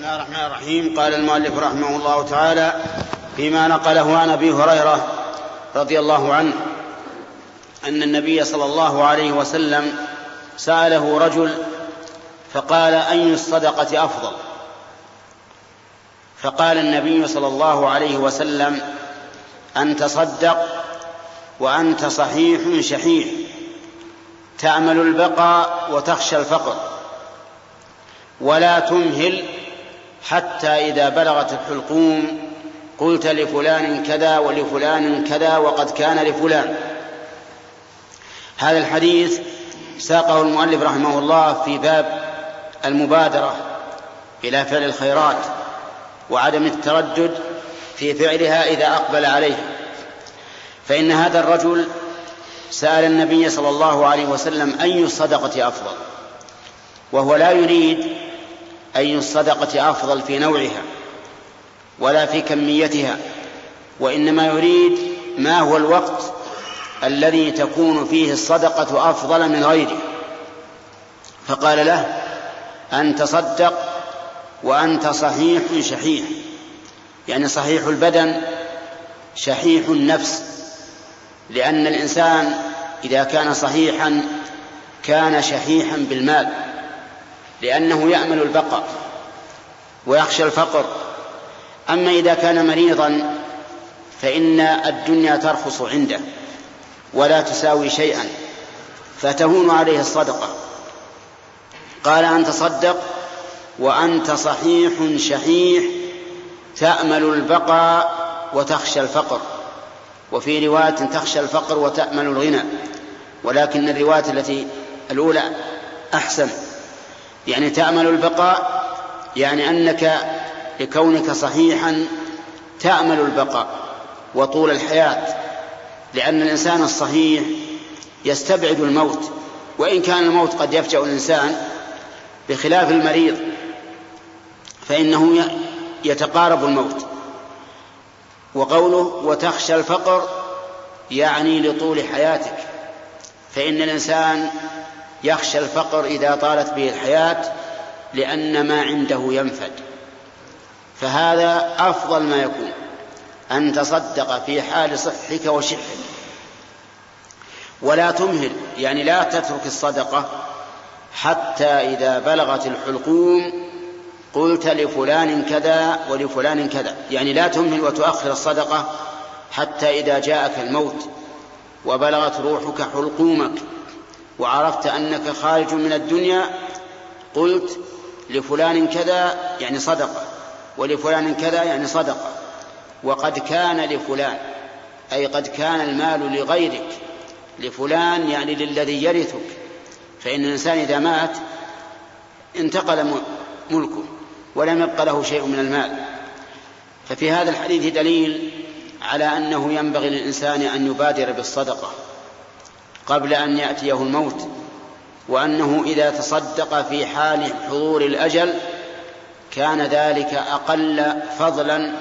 بسم الله الرحمن الرحيم. قال المؤلف رحمه الله تعالى فيما نقله عن أبي هريرة رضي الله عنه أن النبي صلى الله عليه وسلم سأله رجل فقال: أي الصدقة أفضل؟ فقال النبي صلى الله عليه وسلم: أن تصدق وأنت صحيح شحيح تأمل البقاء وتخشى الفقر، ولا تمهل حتى إذا بلغت الحلقوم قلت لفلان كذا ولفلان كذا وقد كان لفلان. هذا الحديث ساقه المؤلف رحمه الله في باب المبادرة إلى فعل الخيرات وعدم التردد في فعلها إذا أقبل عليها. فإن هذا الرجل سأل النبي صلى الله عليه وسلم: أي الصدقة أفضل؟ وهو لا يريد أي الصدقة أفضل في نوعها ولا في كميتها، وإنما يريد ما هو الوقت الذي تكون فيه الصدقة أفضل من غيره. فقال له: أن تصدق وأنت صحيح شحيح، يعني صحيح البدن شحيح النفس، لأن الإنسان إذا كان صحيحا كان شحيحا بالمال، لأنه يأمل البقاء ويخشى الفقر. أما إذا كان مريضا فإن الدنيا ترخص عنده ولا تساوي شيئا فتهون عليه الصدقة. قال: أن تصدق وأنت صحيح شحيح تأمل البقاء وتخشى الفقر، وفي رواية تخشى الفقر وتأمل الغنى، ولكن الرواية التي الأولى أحسن، يعني تأمل البقاء، يعني أنك لكونك صحيحا تأمل البقاء وطول الحياة، لأن الإنسان الصحيح يستبعد الموت، وإن كان الموت قد يفجأ الإنسان، بخلاف المريض فإنه يتقارب الموت. وقوله وتخشى الفقر يعني لطول حياتك، فإن الإنسان يخشى الفقر إذا طالت به الحياة لأن ما عنده ينفد. فهذا أفضل ما يكون، أن تصدق في حال صحك وشحك. ولا تمهل، يعني لا تترك الصدقة حتى إذا بلغت الحلقوم قلت لفلان كذا ولفلان كذا، يعني لا تمهل وتؤخر الصدقة حتى إذا جاءك الموت وبلغت روحك حلقومك وعرفت أنك خارج من الدنيا قلت لفلان كذا يعني صدقة، ولفلان كذا يعني صدقة، وقد كان لفلان، أي قد كان المال لغيرك، لفلان يعني للذي يرثك، فإن الإنسان إذا مات انتقل ملكه ولم يبق له شيء من المال. ففي هذا الحديث دليل على أنه ينبغي للإنسان أن يبادر بالصدقة قبل أن يأتيه الموت، وأنه إذا تصدق في حال حضور الأجل كان ذلك أقل فضلا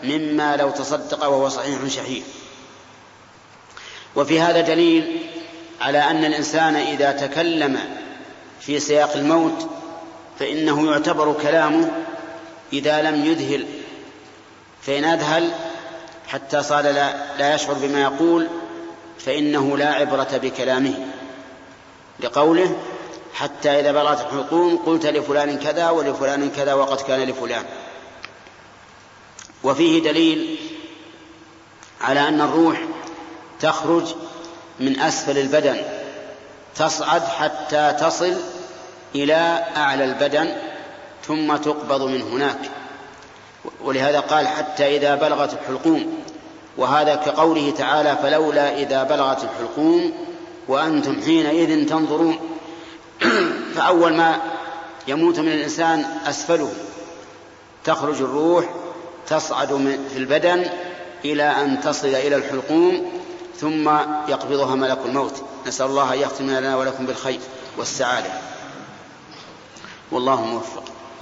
مما لو تصدق وهو صحيح شحيح. وفي هذا دليل على أن الإنسان إذا تكلم في سياق الموت فإنه يعتبر كلامه إذا لم يذهل، فإن أذهل حتى صار لا يشعر بما يقول فإنه لا عبرة بكلامه، لقوله حتى إذا بلغت الحلقوم قلت لفلان كذا ولفلان كذا وقد كان لفلان. وفيه دليل على أن الروح تخرج من أسفل البدن تصعد حتى تصل إلى أعلى البدن ثم تقبض من هناك، ولهذا قال حتى إذا بلغت الحلقوم، وهذا كقوله تعالى فلولا إذا بلغت الحلقوم وأنتم حينئذ تنظرون. فأول ما يموت من الإنسان أسفله، تخرج الروح تصعد في البدن إلى أن تصل إلى الحلقوم ثم يقبضها ملك الموت. نسأل الله أن يختم لنا ولكم بالخير والسعادة، والله موفق.